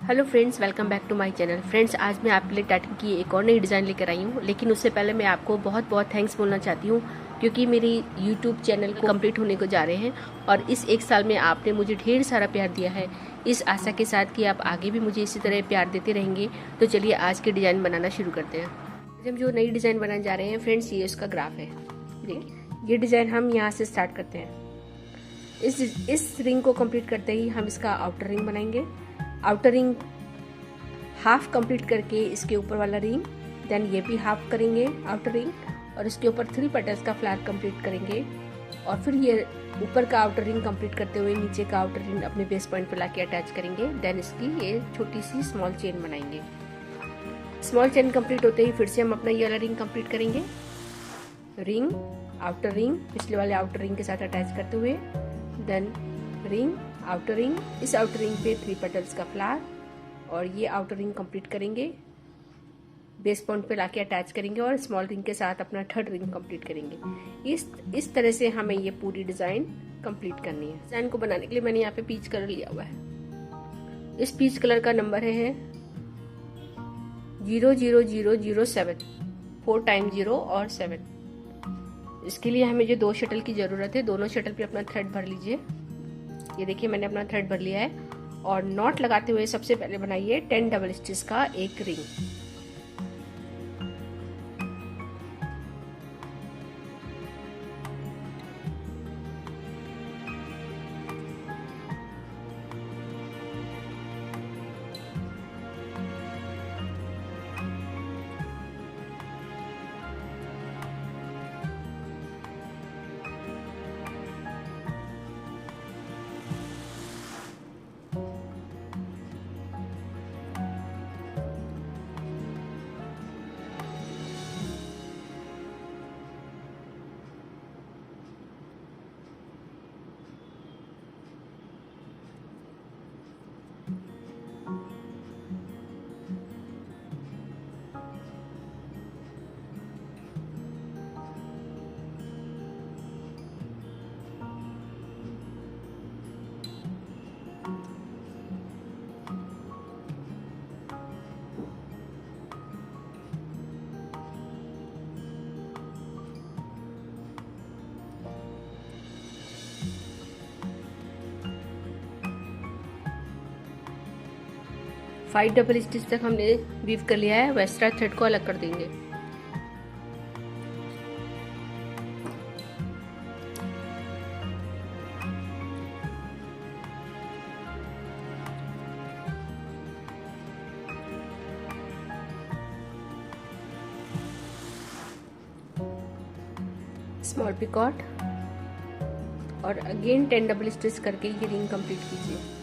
Hello friends, welcome back to my channel. Friends, आज मैं आपके लिए टाटन की एक और नई डिज़ाइन लेकर आई हूँ। लेकिन उससे पहले मैं आपको बहुत बहुत थैंक्स बोलना चाहती हूँ, क्योंकि मेरी यूट्यूब चैनल कंप्लीट होने को जा रहे हैं और इस एक साल में आपने मुझे ढेर सारा प्यार दिया है। इस आशा के साथ कि आप आगे भी मुझे इसी तरह प्यार देते रहेंगे। तो चलिए आज की डिज़ाइन बनाना शुरू करते हैं। आज हम जो नई डिज़ाइन बनाने जा रहे हैं फ्रेंड्स, ये उसका ग्राफ है। देखिए, ये डिज़ाइन हम यहाँ से स्टार्ट करते हैं। इस रिंग को कंप्लीट करते ही हम इसका आउटर रिंग बनाएंगे। आउटर रिंग हाफ कंप्लीट करके इसके ऊपर वाला रिंग, देन ये भी हाफ करेंगे आउटर रिंग, और इसके ऊपर 3 पेटल्स का फ्लावर कंप्लीट करेंगे। और फिर ये ऊपर का आउटर रिंग कंप्लीट करते हुए नीचे का आउटर रिंग अपने बेस पॉइंट पर लाके अटैच करेंगे। देन इसकी ये छोटी सी स्मॉल चेन बनाएंगे। स्मॉल चेन कंप्लीट होते ही फिर से हम अपना ये वाला रिंग कंप्लीट करेंगे। रिंग, आउटर रिंग पिछले वाले आउटर रिंग के साथ अटैच करते हुए, देन रिंग, आउटर रिंग, इस आउटर रिंग पे 3 पेटल्स का फ्लावर और ये आउटर रिंग कंप्लीट करेंगे, बेस पॉइंट पे लाके अटैच करेंगे और स्मॉल रिंग के साथ अपना थर्ड रिंग कंप्लीट करेंगे। इस तरह से हमें ये पूरी डिजाइन कंप्लीट करनी है। डिजाइन को बनाने के लिए मैंने यहाँ पे पीच कलर लिया हुआ है। इस पीच कलर का नंबर है 00007, 4 टाइम 0 और 7। इसके लिए हमें जो 2 शटल की जरूरत है, दोनों शटल पे अपना थ्रेड भर लीजिए। ये देखिए, मैंने अपना थ्रेड भर लिया है और नॉट लगाते हुए सबसे पहले बनाइए 10 डबल स्टिच का एक रिंग। फाइव डबल स्टिच तक हमने वीव कर लिया है। अब एक्स्ट्रा थ्रेड को अलग कर देंगे। स्मॉल पिकॉट और अगेन 10 डबल स्टिच करके ये रिंग कंप्लीट कीजिए।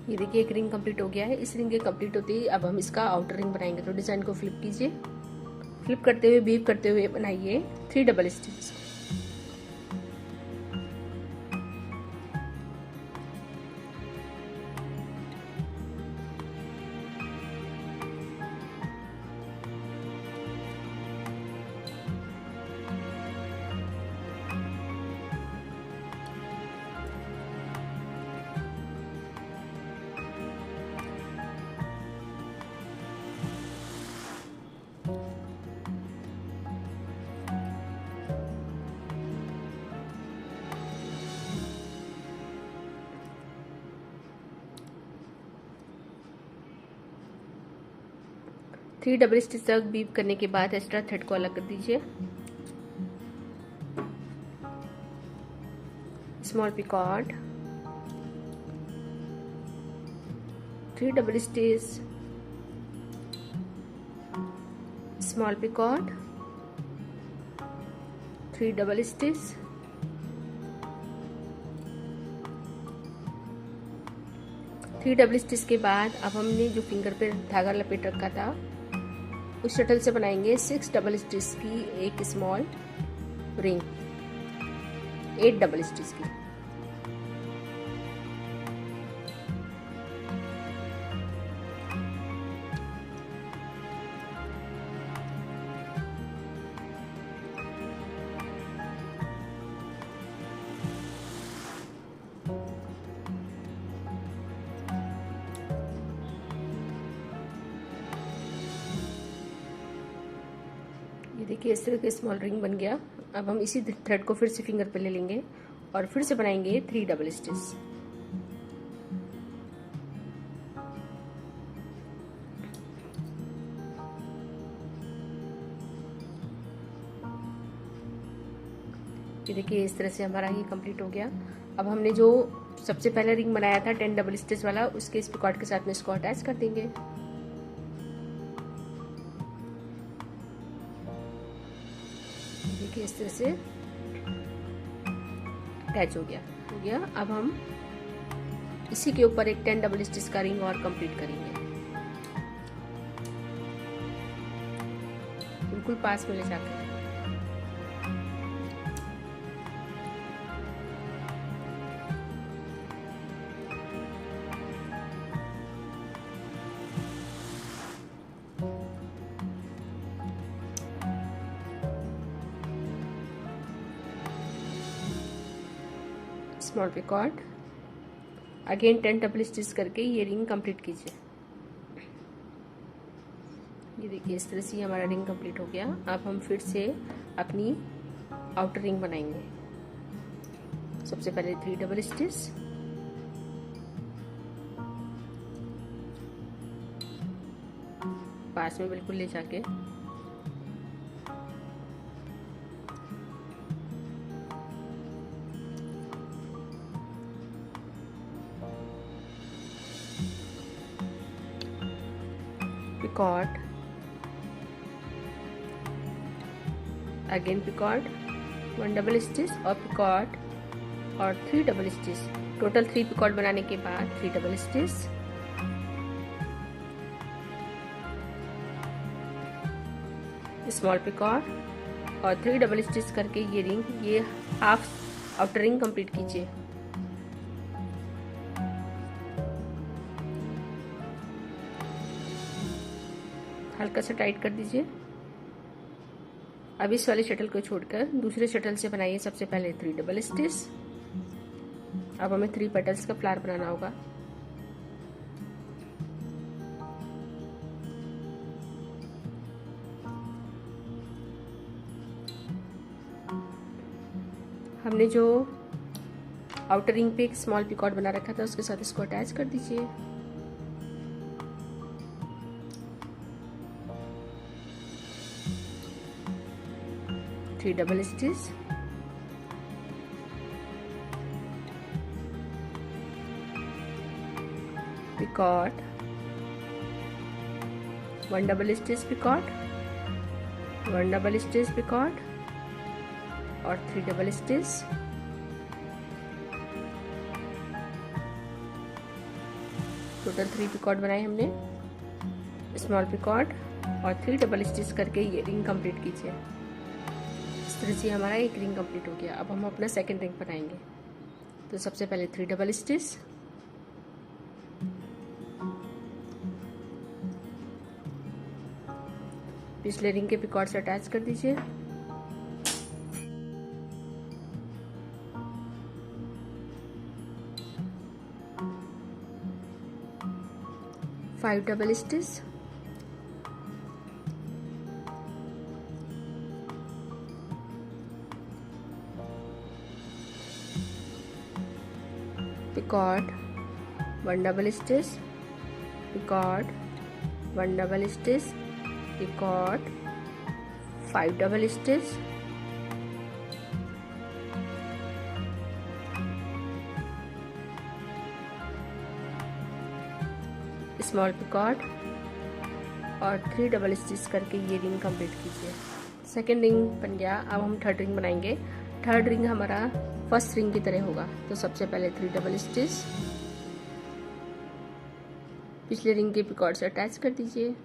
ये देखिए, एक रिंग कंप्लीट हो गया है। इस रिंग के कंप्लीट होते ही अब हम इसका आउटर रिंग बनाएंगे। तो डिजाइन को फ्लिप कीजिए। फ्लिप करते हुए, वीव करते हुए बनाइए 3 double stitch. Three double stitch तक वीव करने के बाद एक्स्ट्रा थ्रेड को अलग कर दीजिए। Small picot, 3 double stitch, small picot, 3 double stitch, three double stitch के बाद अब हमने जो फिंगर पे धागा लपेट रखा था उस शटल से बनाएंगे 6 डबल स्टिच की एक स्मॉल रिंग, 8 डबल स्टिच की। ये देखिए इस तरह का स्मॉल रिंग बन गया। अब हम इसी थ्रेड को फिर से फिंगर पे ले लेंगे और फिर से बनाएंगे 3 डबल स्टिच। ये देखिए इस तरह से हमारा ये कंप्लीट हो गया। अब हमने जो सबसे पहले रिंग बनाया था 10 डबल स्टिच वाला, उसके इस पिकॉट के साथ में इसको अटैच कर देंगे। देखिए इस तरह से अटैच हो गया। अब हम इसी के ऊपर एक 10 डबल स्टिच का रिंग और कंप्लीट करेंगे, बिल्कुल पास में ले जाकर। Small picot, again 10 double stitch करके ये रिंग कंप्लीट कीजिए। ये देखिए इस तरह से हमारा रिंग कंप्लीट हो गया। अब हम फिर से अपनी आउटर रिंग बनाएंगे। सबसे पहले 3 डबल स्टिच, पास में बिल्कुल ले जाके picot, again picot, 1 double stitch और पिकॉट और 3 डबल स्टिच। टोटल 3 पिकॉट बनाने के बाद 3 डबल स्टिच, स्मॉल पिकॉट और 3 डबल स्टिच करके ये रिंग, ये हाफ आउटर रिंग कंप्लीट कीजिए। हल्का सा टाइट कर दीजिए। अब इस वाले शटल को छोड़कर दूसरे शटल से बनाइए सबसे पहले 3 डबल स्टिच। अब हमें 3 पेटल्स का फ्लावर बनाना होगा। हमने जो आउटर रिंग पे एक स्मॉल पिकॉट बना रखा था उसके साथ इसको अटैच कर दीजिए। Three double stitch, picot, 1 double stitch picot, 1 double stitch picot और 3 डबल स्टिच, टोटल 3 पिकॉट बनाए हमने। स्मॉल पिकॉट और 3 डबल स्टिच करके ये रिंग कंप्लीट कीजिए। इस तरह से हमारा एक रिंग कंप्लीट हो गया। अब हम अपना सेकंड रिंग बनाएंगे। तो सबसे पहले 3 डबल स्टिच, पिछले रिंग के पिकॉट से अटैच कर दीजिए। Five double stitch, picot, 1 double stitch, picot, 1 double stitch, picot, 5 double stitch, small picot और 3 डबल स्टिच करके ये रिंग कंप्लीट कीजिए। सेकेंड रिंग बन गया। अब हम थर्ड रिंग बनाएंगे। थर्ड रिंग हमारा फर्स्ट रिंग की तरह होगा। तो सबसे पहले 3 डबल स्टिच, पिछले रिंग के पिकॉट से अटैच कर दीजिए।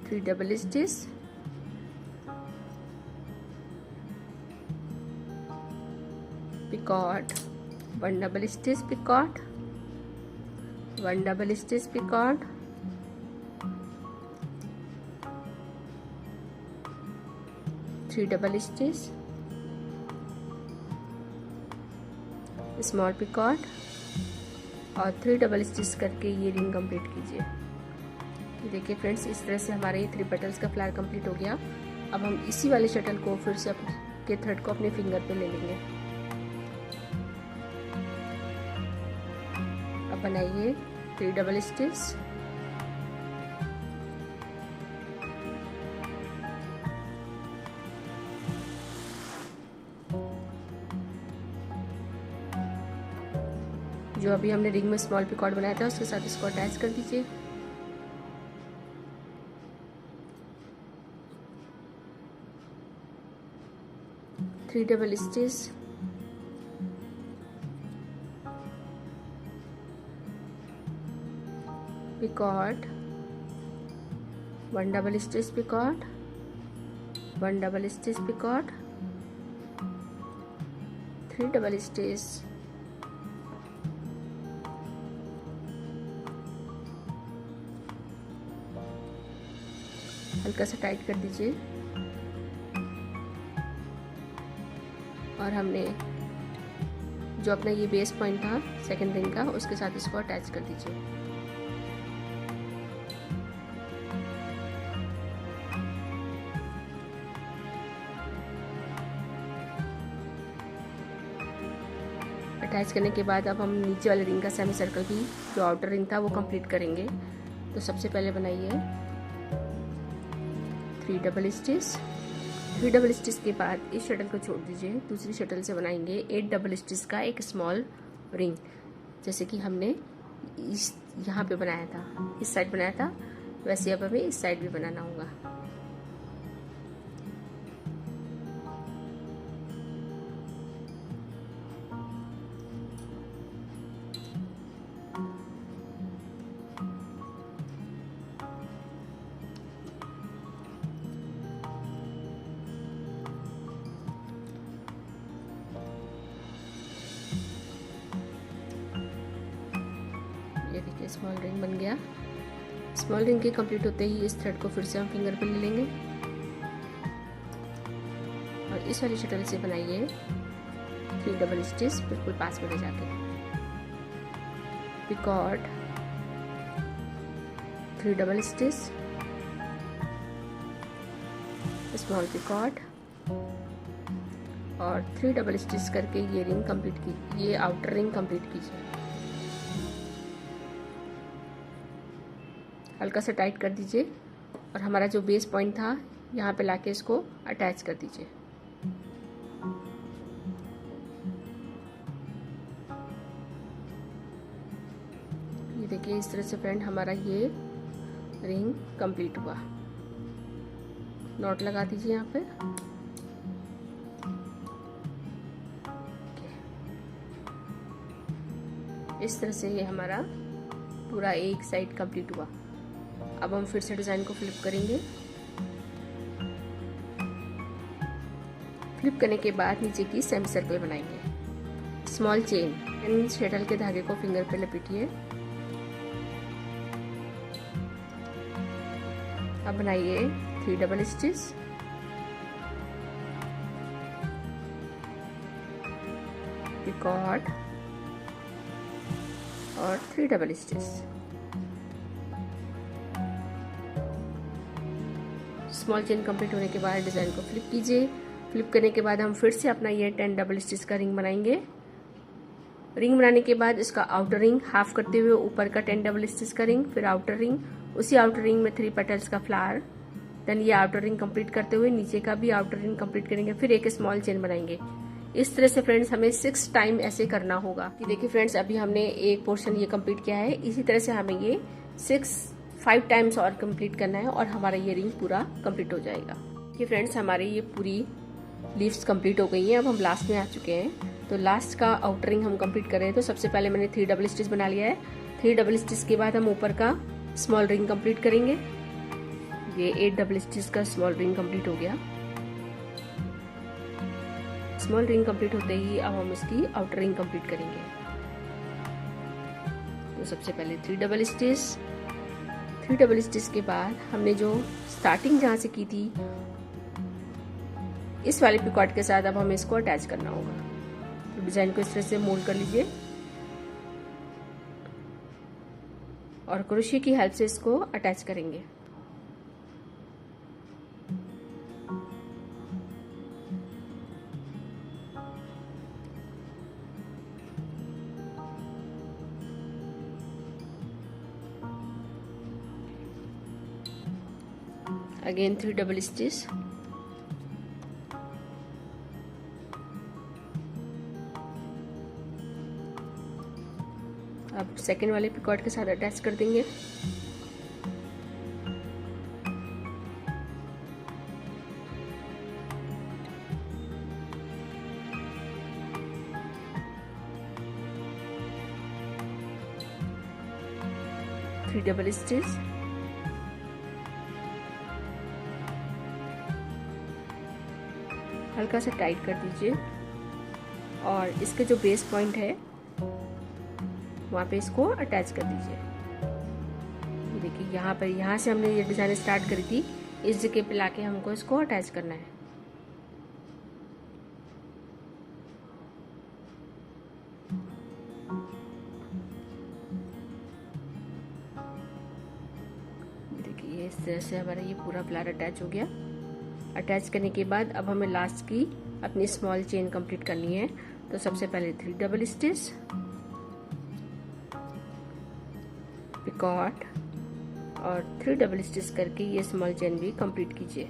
3 double stitch, picot, 1 double stitch picot, 1 double stitch picot, three double stitch, small picot और 3 डबल स्टिच करके ये रिंग कंप्लीट कीजिए। देखिए फ्रेंड्स, इस तरह से हमारे 3 पेटल्स का फ्लावर कंप्लीट हो गया। अब हम इसी वाले शटल को फिर से के थ्रेड को अपने फिंगर पे ले लेंगे। अब बनाइए 3 डबल स्टिच, जो अभी हमने रिंग में स्मॉल पिकॉट बनाया था उसके साथ इसको अटैच कर दीजिए। Three double stitch, picot, 1 double stitch picot, 1 double stitch picot, 3 double stitch, हल्का सा टाइट कर दीजिए और हमने जो अपना ये बेस पॉइंट था सेकंड रिंग का उसके साथ इसको अटैच कर दीजिए। अटैच करने के बाद अब हम नीचे वाले रिंग का सेमी सर्कल भी जो आउटर रिंग था वो कंप्लीट करेंगे। तो सबसे पहले बनाइए 3 डबल स्टिच, 3 डबल स्टिच के बाद इस शटल को छोड़ दीजिए। दूसरी शटल से बनाएंगे 8 डबल स्टिच का एक स्मॉल रिंग, जैसे कि हमने इस यहाँ पे बनाया था, इस साइड बनाया था, वैसे अब हमें इस साइड भी बनाना होगा। ये देखिए स्मॉल रिंग बन गया। स्मॉल रिंग के कंप्लीट होते ही इस थ्रेड को फिर से हम फिंगर पे ले लेंगे और इस वाली शटल से बनाइए 3 डबल स्टिच बिल्कुल पास में ले जाके, picot, 3 double stitch, small picot और 3 डबल स्टिच करके ये रिंग कंप्लीट की, ये आउटर रिंग कंप्लीट कीजिए। हल्का सा टाइट कर दीजिए और हमारा जो बेस पॉइंट था यहाँ पे लाके इसको अटैच कर दीजिए। ये देखिए इस तरह से फ्रेंड हमारा ये रिंग कंप्लीट हुआ। नॉट लगा दीजिए यहाँ पे। इस तरह से ये हमारा पूरा एक साइड कंप्लीट हुआ। अब हम फिर से डिजाइन को फ्लिप करेंगे। फ्लिप करने के बाद नीचे की सेमी सर्कल बनाएंगे। स्मॉल चेन, इन शटल के धागे को फिंगर पे लपेटिए। अब बनाइए 3 डबल स्टिच, पिकॉट और 3 double stitch. Small chain complete होने के बाद डिजाइन को फ्लिप कीजिए। फ्लिप करने के बाद हम फिर से अपना ये 10 डबल स्टिच का रिंग बनाएंगे। रिंग बनाने के बाद इसका आउटर रिंग हाफ करते हुए ऊपर का 10 डबल स्टिच का रिंग, फिर आउटर रिंग, उसी आउटर रिंग में 3 पेटल्स का फ्लावर, देन ये आउटर रिंग कंप्लीट करते हुए नीचे का भी आउटर रिंग कंप्लीट करेंगे, फिर एक स्मॉल चेन बनाएंगे। इस तरह से फ्रेंड्स हमें 6 टाइम ऐसे करना होगा। कि देखिए फ्रेंड्स अभी हमने एक पोर्शन ये कंप्लीट किया है, इसी तरह से हमें ये 5 टाइम्स और कंप्लीट करना है और हमारा ये रिंग पूरा कंप्लीट हो जाएगा। कि फ्रेंड्स हमारी ये पूरी लीव्स कंप्लीट हो गई हैं। अब हम लास्ट में आ चुके हैं। तो लास्ट का आउटर रिंग हम कंप्लीट कर रहे हैं। तो सबसे पहले मैंने 3 डबल स्टिच बना लिया है। 3 डबल स्टिच के बाद हम ऊपर का स्मॉल रिंग कंप्लीट करेंगे। ये 8 डबल स्टिच का स्मॉल रिंग कंप्लीट हो गया। स्मॉल रिंग कंप्लीट होते ही अब हम इसकी आउटर रिंग कंप्लीट करेंगे। तो सबसे पहले 3 डबल स्टिच, 3 डबल स्टिच के बाद हमने जो स्टार्टिंग जहाँ से की थी इस वाले पिकॉट के साथ अब हमें इसको अटैच करना होगा। तो डिजाइन को इस तरह से मोल्ड कर लीजिए और क्रोशिया की हेल्प से इसको अटैच करेंगे। अगेन 3 डबल स्टिच, अब सेकेंड वाले पिकॉट के साथ अटैच कर देंगे। थ्री डबल स्टिच, हल्का सा टाइट कर दीजिए और इसके जो बेस पॉइंट है वहाँ पे इसको अटैच कर दीजिए। ये देखिए यहाँ पर, यहाँ से हमने ये डिज़ाइन स्टार्ट करी थी, इस जगह पे लाके हमको इसको अटैच करना है। देखिए इस तरह से हमारा ये पूरा फ्लावर अटैच हो गया। अटैच करने के बाद अब हमें लास्ट की अपनी स्मॉल चेन कंप्लीट करनी है। तो सबसे पहले 3 डबल स्टिच, पिकॉट और 3 डबल स्टिच करके ये स्मॉल चेन भी कंप्लीट कीजिए,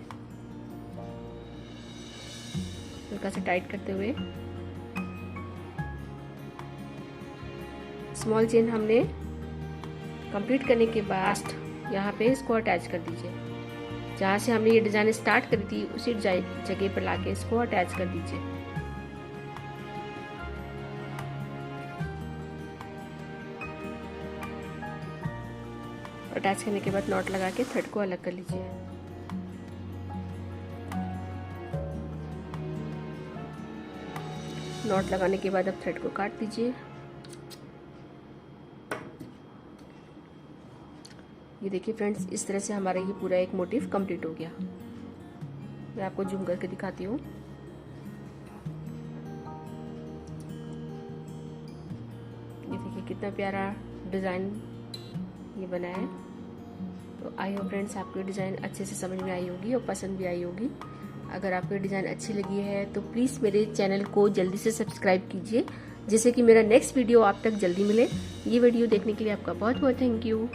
हल्का सा टाइट करते हुए। स्मॉल चेन हमने कंप्लीट करने के बाद यहाँ पे इसको अटैच कर दीजिए। जहाँ से हमने ये डिजाइन स्टार्ट करी थी उसी जगह पर लाके इसको अटैच कर दीजिए। अटैच करने के बाद नॉट लगा के थ्रेड को अलग कर लीजिए। नॉट लगाने के बाद अब थ्रेड को काट दीजिए। ये देखिए फ्रेंड्स, इस तरह से हमारा ये पूरा एक मोटिव कंप्लीट हो गया। मैं आपको जूम करके दिखाती हूँ। ये देखिए कितना प्यारा डिजाइन ये बना है। तो आई होप फ्रेंड्स आपको डिज़ाइन अच्छे से समझ में आई होगी और पसंद भी आई होगी। अगर आपको डिज़ाइन अच्छी लगी है तो प्लीज़ मेरे चैनल को जल्दी से सब्सक्राइब कीजिए, जिससे कि मेरा नेक्स्ट वीडियो आप तक जल्दी मिले। ये वीडियो देखने के लिए आपका बहुत बहुत थैंक यू।